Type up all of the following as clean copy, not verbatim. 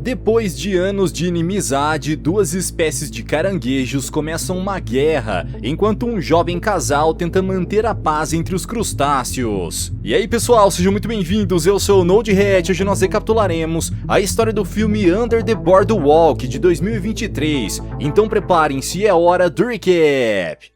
Depois de anos de inimizade, duas espécies de caranguejos começam uma guerra, enquanto um jovem casal tenta manter a paz entre os crustáceos. E aí pessoal, sejam muito bem-vindos, eu sou o Nodehett. Hoje nós recapitularemos a história do filme Under the Boardwalk de 2023, então preparem-se, é hora do recap!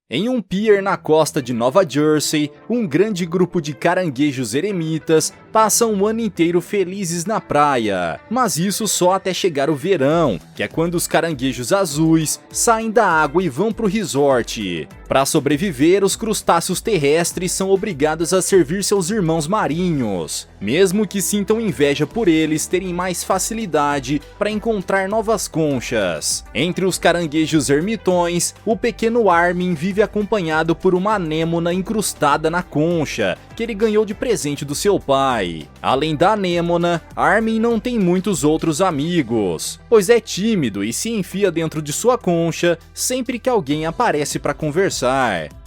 Em um pier na costa de Nova Jersey, um grande grupo de caranguejos eremitas passam o ano inteiro felizes na praia, mas isso só até chegar o verão, que é quando os caranguejos azuis saem da água e vão pro resort. Para sobreviver, os crustáceos terrestres são obrigados a servir seus irmãos marinhos, mesmo que sintam inveja por eles terem mais facilidade para encontrar novas conchas. Entre os caranguejos ermitões, o pequeno Armin vive acompanhado por uma anêmona incrustada na concha, que ele ganhou de presente do seu pai. Além da anêmona, Armin não tem muitos outros amigos, pois é tímido e se enfia dentro de sua concha sempre que alguém aparece para conversar.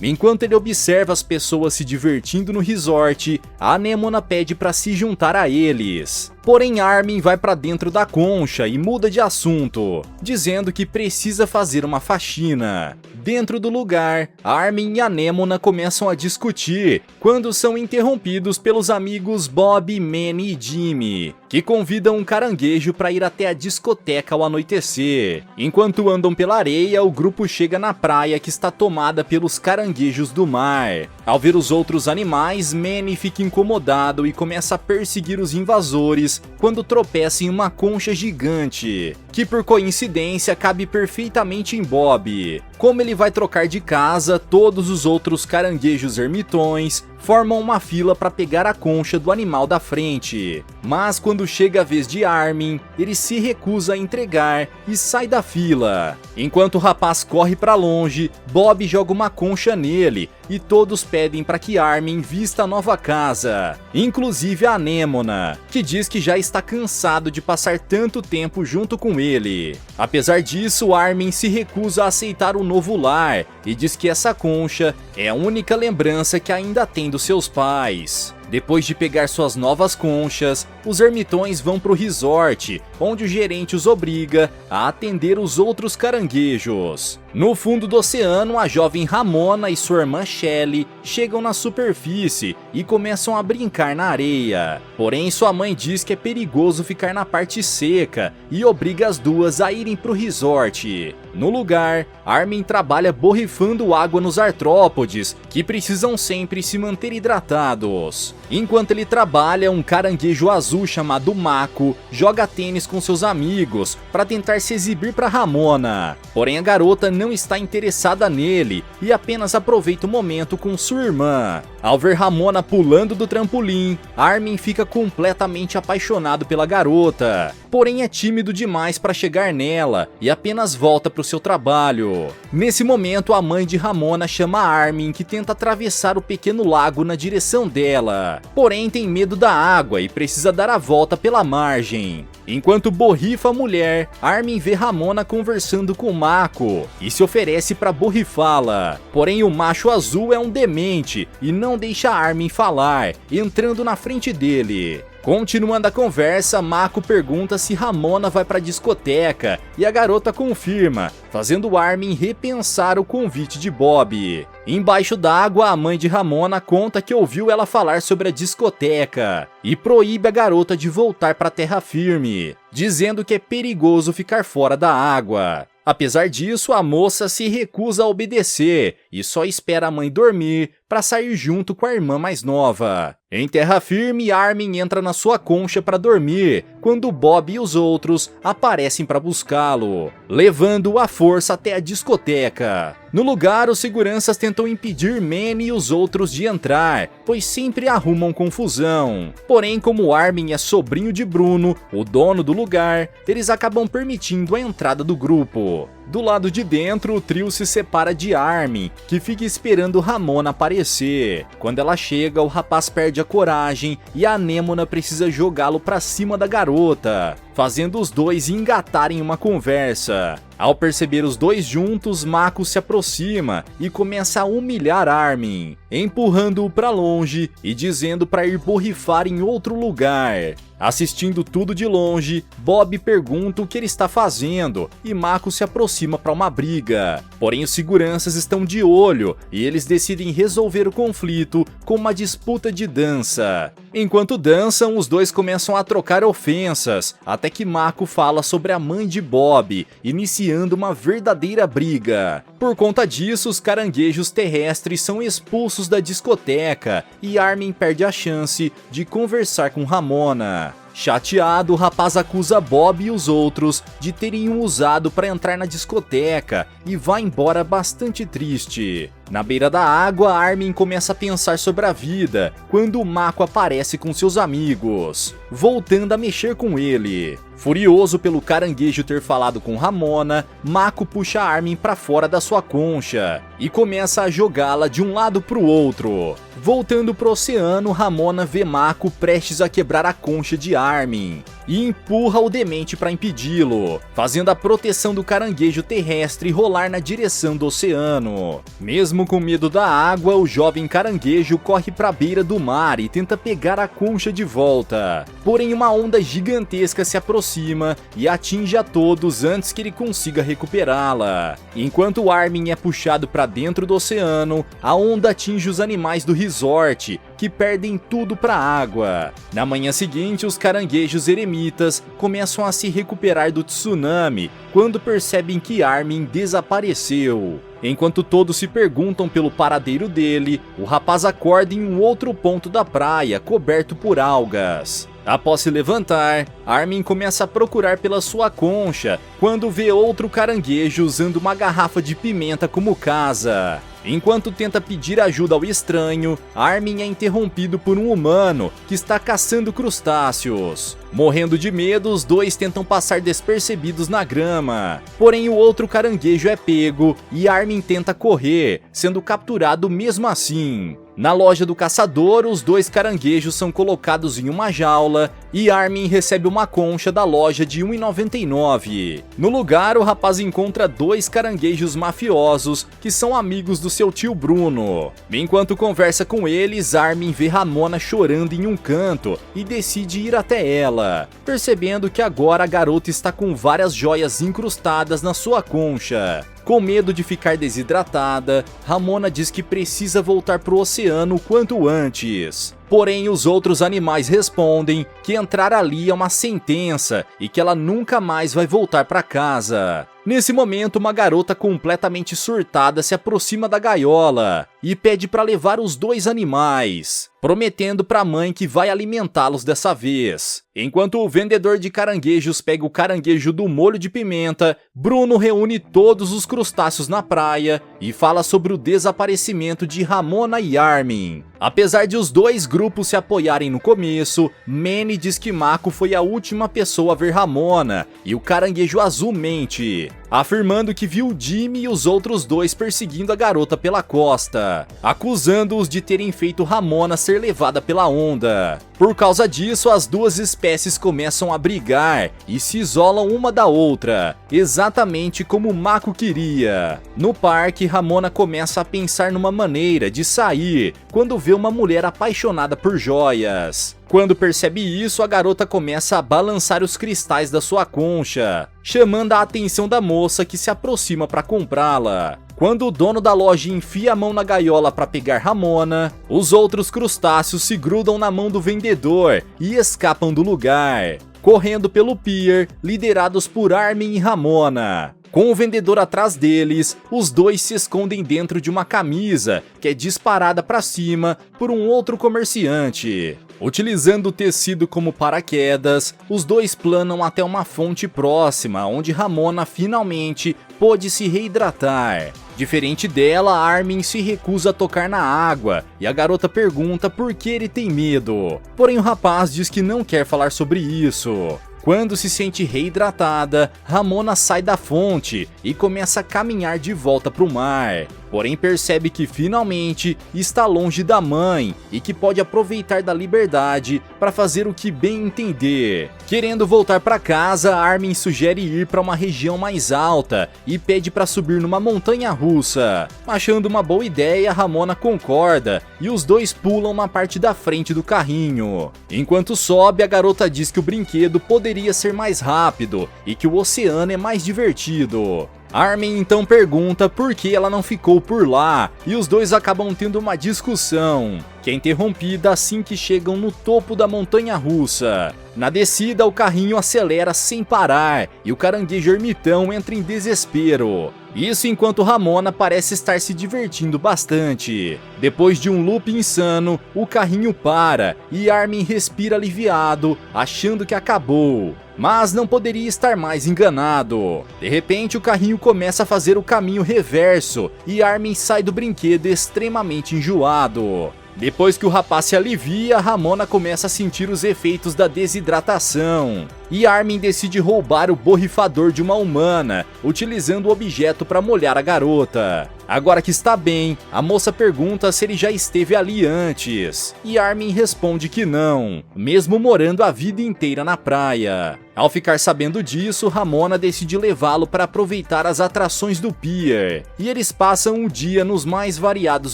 Enquanto ele observa as pessoas se divertindo no resort, a anêmona pede para se juntar a eles. Porém, Armin vai para dentro da concha e muda de assunto, dizendo que precisa fazer uma faxina. Dentro do lugar, Armin e a anêmona começam a discutir, quando são interrompidos pelos amigos Bob, Manny e Jimmy, que convidam um caranguejo para ir até a discoteca ao anoitecer. Enquanto andam pela areia, o grupo chega na praia que está tomada pelos caranguejos do mar. Ao ver os outros animais, Manny fica incomodado e começa a perseguir os invasores quando tropeça em uma concha gigante, que por coincidência cabe perfeitamente em Bob. Como ele vai trocar de casa, todos os outros caranguejos ermitões formam uma fila para pegar a concha do animal da frente. Mas quando chega a vez de Armin, ele se recusa a entregar e sai da fila. Enquanto o rapaz corre para longe, Bob joga uma concha nele e todos pedem para que Armin vista a nova casa, inclusive a anêmona, que diz que já está cansado de passar tanto tempo junto com ele. Apesar disso, Armin se recusa a aceitar o novo lar e diz que essa concha é a única lembrança que ainda tem dos seus pais. Depois de pegar suas novas conchas, os ermitões vão pro resort, onde o gerente os obriga a atender os outros caranguejos. No fundo do oceano, a jovem Ramona e sua irmã Shelly chegam na superfície e começam a brincar na areia. Porém, sua mãe diz que é perigoso ficar na parte seca e obriga as duas a irem pro resort. No lugar, Armin trabalha borrifando água nos artrópodes, que precisam sempre se manter hidratados. Enquanto ele trabalha, um caranguejo azul chamado Mako joga tênis com seus amigos para tentar se exibir para Ramona. Porém, a garota não está interessada nele e apenas aproveita o momento com sua irmã. Ao ver Ramona pulando do trampolim, Armin fica completamente apaixonado pela garota. Porém, é tímido demais para chegar nela e apenas volta para o seu trabalho. Nesse momento, a mãe de Ramona chama Armin, que tenta atravessar o pequeno lago na direção dela. Porém, tem medo da água e precisa dar a volta pela margem. Enquanto borrifa a mulher, Armin vê Ramona conversando com Mako e se oferece para borrifá-la. Porém, o macho azul é um demente e não deixa Armin falar, entrando na frente dele. Continuando a conversa, Mako pergunta se Ramona vai para a discoteca e a garota confirma, fazendo Armin repensar o convite de Bob. Embaixo d'água, a mãe de Ramona conta que ouviu ela falar sobre a discoteca e proíbe a garota de voltar para a terra firme, dizendo que é perigoso ficar fora da água. Apesar disso, a moça se recusa a obedecer e só espera a mãe dormir para sair junto com a irmã mais nova. Em terra firme, Armin entra na sua concha para dormir, quando Bob e os outros aparecem para buscá-lo, levando-o à força até a discoteca. No lugar, os seguranças tentam impedir Manny e os outros de entrar, pois sempre arrumam confusão. Porém, como Armin é sobrinho de Bruno, o dono do lugar, eles acabam permitindo a entrada do grupo. Do lado de dentro, o trio se separa de Armin, que fica esperando Ramona aparecer. Quando ela chega, o rapaz perde a coragem e a anêmona precisa jogá-lo para cima da garota, fazendo os dois engatarem uma conversa. Ao perceber os dois juntos, Mako se aproxima e começa a humilhar Armin, empurrando-o para longe e dizendo para ir borrifar em outro lugar. Assistindo tudo de longe, Bob pergunta o que ele está fazendo e Mako se aproxima para uma briga. Porém, os seguranças estão de olho e eles decidem resolver o conflito com uma disputa de dança. Enquanto dançam, os dois começam a trocar ofensas, até que Mako fala sobre a mãe de Bob, iniciando uma verdadeira briga. Por conta disso, os caranguejos terrestres são expulsos da discoteca e Armin perde a chance de conversar com Ramona. Chateado, o rapaz acusa Bob e os outros de terem o usado para entrar na discoteca e vai embora bastante triste. Na beira da água, Armin começa a pensar sobre a vida quando o Mako aparece com seus amigos, voltando a mexer com ele. Furioso pelo caranguejo ter falado com Ramona, Mako puxa Armin para fora da sua concha e começa a jogá-la de um lado para o outro. Voltando pro oceano, Ramona vê Mako prestes a quebrar a concha de Armin e empurra o demente para impedi-lo, fazendo a proteção do caranguejo terrestre rolar na direção do oceano. Mesmo com medo da água, o jovem caranguejo corre para a beira do mar e tenta pegar a concha de volta. Porém, uma onda gigantesca se aproxima e atinge a todos antes que ele consiga recuperá-la. Enquanto Armin é puxado para dentro do oceano, a onda atinge os animais do resort, que perdem tudo para a água. Na manhã seguinte, os caranguejos eremitas começam a se recuperar do tsunami quando percebem que Armin desapareceu. Enquanto todos se perguntam pelo paradeiro dele, o rapaz acorda em um outro ponto da praia, coberto por algas. Após se levantar, Armin começa a procurar pela sua concha, quando vê outro caranguejo usando uma garrafa de pimenta como casa. Enquanto tenta pedir ajuda ao estranho, Armin é interrompido por um humano que está caçando crustáceos. Morrendo de medo, os dois tentam passar despercebidos na grama. Porém, o outro caranguejo é pego e Armin tenta correr, sendo capturado mesmo assim. Na loja do caçador, os dois caranguejos são colocados em uma jaula e Armin recebe uma concha da loja de R$ 1,99. No lugar, o rapaz encontra dois caranguejos mafiosos que são amigos do seu tio Bruno. Enquanto conversa com eles, Armin vê Ramona chorando em um canto e decide ir até ela, percebendo que agora a garota está com várias joias incrustadas na sua concha. Com medo de ficar desidratada, Ramona diz que precisa voltar para o oceano o quanto antes. Porém, os outros animais respondem que entrar ali é uma sentença e que ela nunca mais vai voltar para casa. Nesse momento, uma garota completamente surtada se aproxima da gaiola e pede para levar os dois animais, prometendo para a mãe que vai alimentá-los dessa vez. Enquanto o vendedor de caranguejos pega o caranguejo do molho de pimenta, Bruno reúne todos os crustáceos na praia e fala sobre o desaparecimento de Ramona e Armin. Apesar de os dois grupos se apoiarem no começo, Manny diz que Mako foi a última pessoa a ver Ramona e o caranguejo azul mente, afirmando que viu Jimmy e os outros dois perseguindo a garota pela costa, acusando-os de terem feito Ramona ser levada pela onda. Por causa disso, as duas espécies começam a brigar e se isolam uma da outra, exatamente como Mako queria. No parque, Ramona começa a pensar numa maneira de sair quando vê uma mulher apaixonada por joias. Quando percebe isso, a garota começa a balançar os cristais da sua concha, chamando a atenção da moça que se aproxima para comprá-la. Quando o dono da loja enfia a mão na gaiola para pegar Ramona, os outros crustáceos se grudam na mão do vendedor e escapam do lugar, correndo pelo pier, liderados por Armin e Ramona. Com o vendedor atrás deles, os dois se escondem dentro de uma camisa que é disparada para cima por um outro comerciante. Utilizando o tecido como paraquedas, os dois planam até uma fonte próxima, onde Ramona finalmente pôde se reidratar. Diferente dela, Armin se recusa a tocar na água e a garota pergunta por que ele tem medo. Porém, o rapaz diz que não quer falar sobre isso. Quando se sente reidratada, Ramona sai da fonte e começa a caminhar de volta para o mar. porém percebe que finalmente está longe da mãe e que pode aproveitar da liberdade para fazer o que bem entender. Querendo voltar para casa, Armin sugere ir para uma região mais alta e pede para subir numa montanha russa. Achando uma boa ideia, Ramona concorda e os dois pulam uma parte da frente do carrinho. Enquanto sobe, a garota diz que o brinquedo poderia ser mais rápido e que o oceano é mais divertido. Armin então pergunta por que ela não ficou por lá, e os dois acabam tendo uma discussão, que é interrompida assim que chegam no topo da montanha russa. Na descida, o carrinho acelera sem parar, e o caranguejo ermitão entra em desespero. Isso enquanto Ramona parece estar se divertindo bastante. Depois de um loop insano, o carrinho para, e Armin respira aliviado, achando que acabou. Mas não poderia estar mais enganado. De repente, o carrinho começa a fazer o caminho reverso e Armin sai do brinquedo extremamente enjoado. Depois que o rapaz se alivia, Ramona começa a sentir os efeitos da desidratação. E Armin decide roubar o borrifador de uma humana, utilizando o objeto para molhar a garota. Agora que está bem, a moça pergunta se ele já esteve ali antes. E Armin responde que não, mesmo morando a vida inteira na praia. Ao ficar sabendo disso, Ramona decide levá-lo para aproveitar as atrações do pier. E eles passam o dia nos mais variados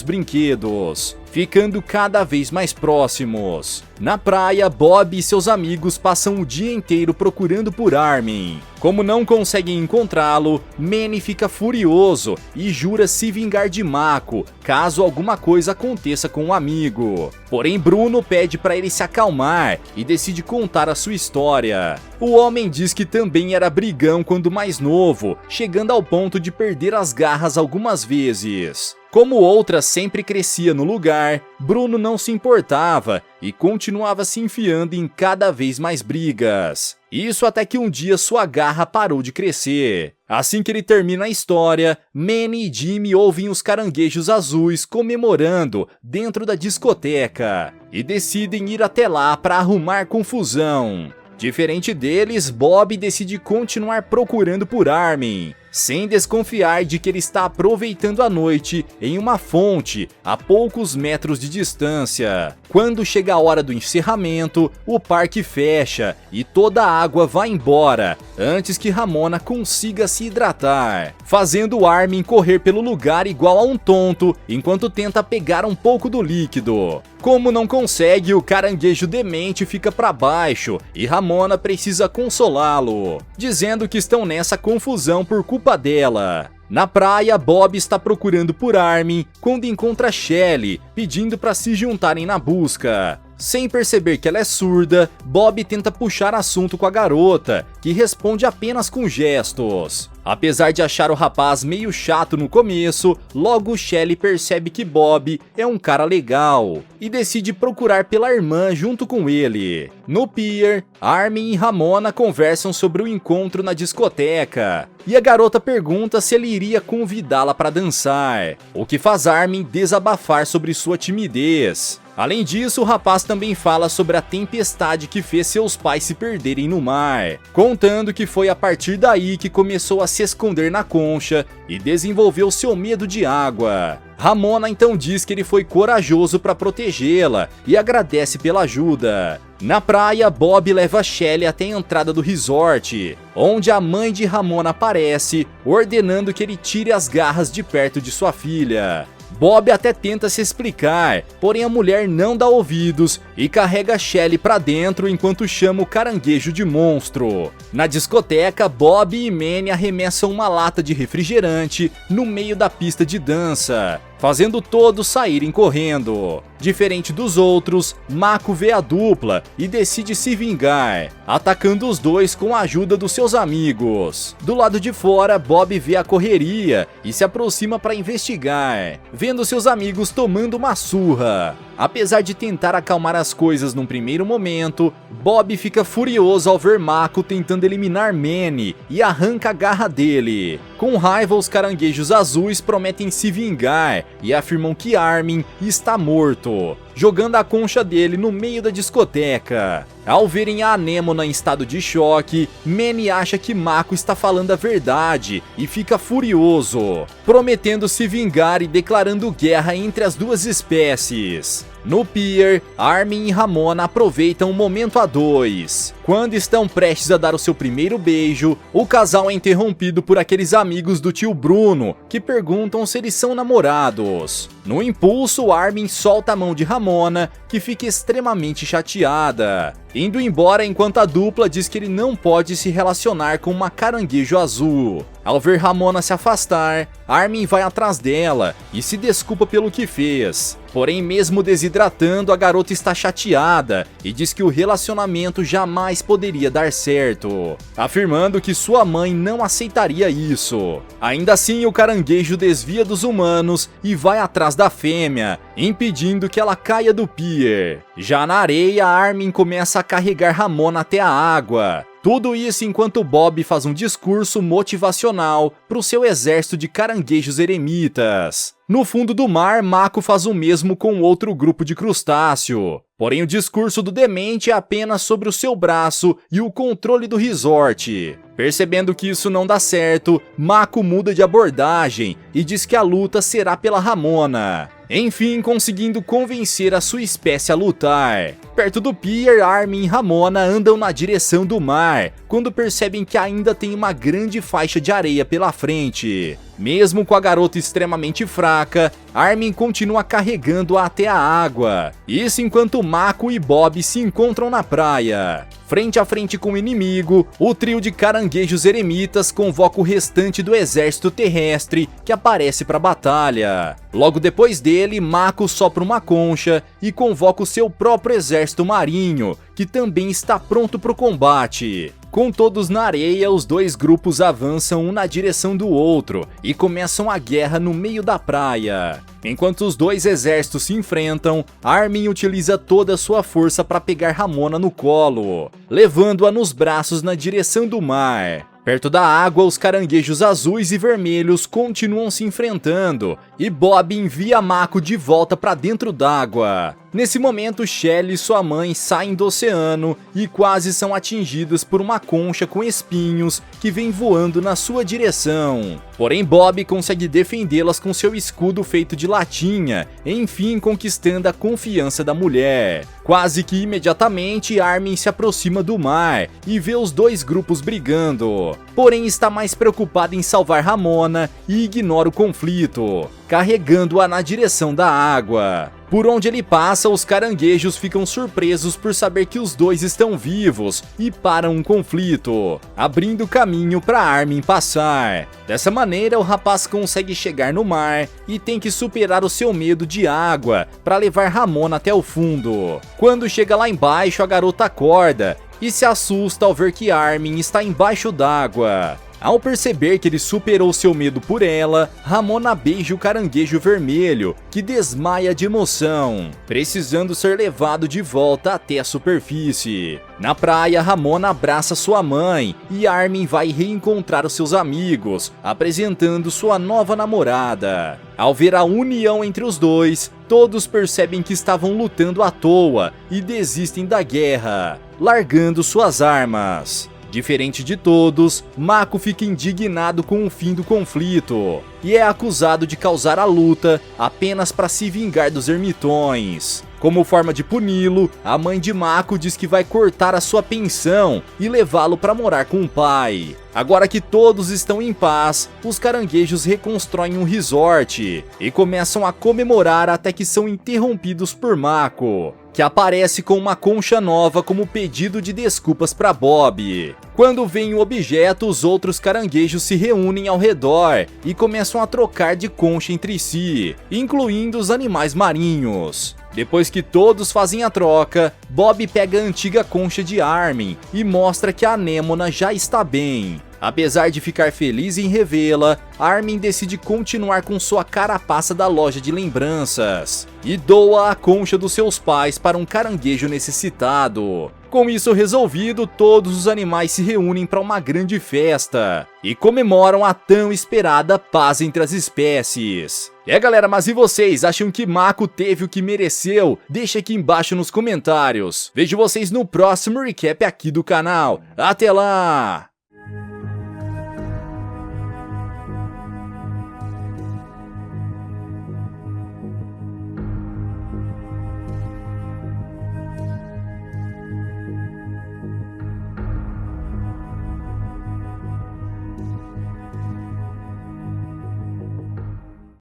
brinquedos, ficando cada vez mais próximos. Na praia, Bob e seus amigos passam o dia inteiro procurando por Armin. Como não conseguem encontrá-lo, Manny fica furioso e jura se vingar de Mako, caso alguma coisa aconteça com o amigo. Porém, Bruno pede para ele se acalmar e decide contar a sua história. O homem diz que também era brigão quando mais novo, chegando ao ponto de perder as garras algumas vezes. Como outra sempre crescia no lugar, Bruno não se importava e continuava se enfiando em cada vez mais brigas. Isso até que um dia sua garra parou de crescer. Assim que ele termina a história, Manny e Jimmy ouvem os caranguejos azuis comemorando dentro da discoteca e decidem ir até lá para arrumar confusão. Diferente deles, Bob decide continuar procurando por Armin, sem desconfiar de que ele está aproveitando a noite em uma fonte a poucos metros de distância. Quando chega a hora do encerramento, o parque fecha e toda a água vai embora antes que Ramona consiga se hidratar, fazendo Armin correr pelo lugar igual a um tonto enquanto tenta pegar um pouco do líquido. Como não consegue, o caranguejo demente fica para baixo e Ramona precisa consolá-lo, dizendo que estão nessa confusão por culpa dela. Na praia, Bob está procurando por Armin quando encontra Shelly, pedindo para se juntarem na busca. Sem perceber que ela é surda, Bob tenta puxar assunto com a garota, que responde apenas com gestos. Apesar de achar o rapaz meio chato no começo, logo Shelly percebe que Bob é um cara legal e decide procurar pela irmã junto com ele. No pier, Armin e Ramona conversam sobre o encontro na discoteca e a garota pergunta se ele iria convidá-la para dançar, o que faz Armin desabafar sobre sua timidez. Além disso, o rapaz também fala sobre a tempestade que fez seus pais se perderem no mar, contando que foi a partir daí que começou a se esconder na concha e desenvolveu seu medo de água. Ramona então diz que ele foi corajoso para protegê-la e agradece pela ajuda. Na praia, Bob leva Shelly até a entrada do resort, onde a mãe de Ramona aparece, ordenando que ele tire as garras de perto de sua filha. Bob até tenta se explicar, porém a mulher não dá ouvidos e carrega Shelly pra dentro enquanto chama o caranguejo de monstro. Na discoteca, Bob e Manny arremessam uma lata de refrigerante no meio da pista de dança, fazendo todos saírem correndo. Diferente dos outros, Mako vê a dupla e decide se vingar, atacando os dois com a ajuda dos seus amigos. Do lado de fora, Bob vê a correria e se aproxima para investigar, vendo seus amigos tomando uma surra. Apesar de tentar acalmar as coisas num primeiro momento, Bob fica furioso ao ver Mako tentando eliminar Manny e arranca a garra dele. Com raiva, os caranguejos azuis prometem se vingar e afirmam que Armin está morto. jogando a concha dele no meio da discoteca. Ao verem a Anêmona em estado de choque, Manny acha que Mako está falando a verdade e fica furioso, prometendo se vingar e declarando guerra entre as duas espécies. No pier, Armin e Ramona aproveitam o momento a dois. Quando estão prestes a dar o seu primeiro beijo, o casal é interrompido por aqueles amigos do tio Bruno, que perguntam se eles são namorados. No impulso, Armin solta a mão de Ramona, que fica extremamente chateada, indo embora enquanto a dupla diz que ele não pode se relacionar com uma caranguejo azul. Ao ver Ramona se afastar, Armin vai atrás dela e se desculpa pelo que fez. Porém, mesmo desidratando, a garota está chateada e diz que o relacionamento jamais poderia dar certo, afirmando que sua mãe não aceitaria isso. Ainda assim, o caranguejo desvia dos humanos e vai atrás da fêmea, impedindo que ela caia do pier. Já na areia, Armin começa a carregar Ramona até a água. Tudo isso enquanto Bob faz um discurso motivacional para o seu exército de caranguejos eremitas. No fundo do mar, Mako faz o mesmo com outro grupo de crustáceo. Porém, o discurso do demente é apenas sobre o seu braço e o controle do resort. Percebendo que isso não dá certo, Mako muda de abordagem e diz que a luta será pela Ramona, enfim conseguindo convencer a sua espécie a lutar. Perto do pier, Armin e Ramona andam na direção do mar, quando percebem que ainda tem uma grande faixa de areia pela frente. Mesmo com a garota extremamente fraca, Armin continua carregando-a até a água. Isso enquanto Mako e Bob se encontram na praia. Frente a frente com o inimigo, o trio de caranguejos eremitas convoca o restante do exército terrestre que aparece para a batalha. Logo depois dele, Mako sopra uma concha e convoca o seu próprio exército marinho, que também está pronto para o combate. Com todos na areia, os dois grupos avançam um na direção do outro e começam a guerra no meio da praia. Enquanto os dois exércitos se enfrentam, Armin utiliza toda a sua força para pegar Ramona no colo, levando-a nos braços na direção do mar. Perto da água, os caranguejos azuis e vermelhos continuam se enfrentando e Bob envia Mako de volta para dentro d'água. Nesse momento, Shelly e sua mãe saem do oceano e quase são atingidas por uma concha com espinhos que vem voando na sua direção. Porém, Bob consegue defendê-las com seu escudo feito de latinha, enfim conquistando a confiança da mulher. Quase que imediatamente, Armin se aproxima do mar e vê os dois grupos brigando. Porém, está mais preocupado em salvar Ramona e ignora o conflito, carregando-a na direção da água. Por onde ele passa, os caranguejos ficam surpresos por saber que os dois estão vivos e param um conflito, abrindo caminho para Armin passar. Dessa maneira, o rapaz consegue chegar no mar e tem que superar o seu medo de água para levar Ramona até o fundo. Quando chega lá embaixo, a garota acorda e se assusta ao ver que Armin está embaixo d'água. Ao perceber que ele superou seu medo por ela, Ramona beija o caranguejo vermelho, que desmaia de emoção, precisando ser levado de volta até a superfície. Na praia, Ramona abraça sua mãe e Armin vai reencontrar os seus amigos, apresentando sua nova namorada. Ao ver a união entre os dois, todos percebem que estavam lutando à toa e desistem da guerra, largando suas armas. Diferente de todos, Mako fica indignado com o fim do conflito e é acusado de causar a luta apenas para se vingar dos ermitões. Como forma de puni-lo, a mãe de Mako diz que vai cortar a sua pensão e levá-lo para morar com o pai. Agora que todos estão em paz, os caranguejos reconstroem um resort e começam a comemorar até que são interrompidos por Mako, que aparece com uma concha nova como pedido de desculpas para Bob. Quando vem o objeto, os outros caranguejos se reúnem ao redor e começam a trocar de concha entre si, incluindo os animais marinhos. Depois que todos fazem a troca, Bob pega a antiga concha de Armin e mostra que a Anêmona já está bem. Apesar de ficar feliz em revê-la, Armin decide continuar com sua carapaça da loja de lembranças e doa a concha dos seus pais para um caranguejo necessitado. com isso resolvido, todos os animais se reúnem para uma grande festa e comemoram a tão esperada paz entre as espécies. Galera, mas e vocês? Acham que Mako teve o que mereceu? Deixa aqui embaixo nos comentários. Vejo vocês no próximo recap aqui do canal. Até lá!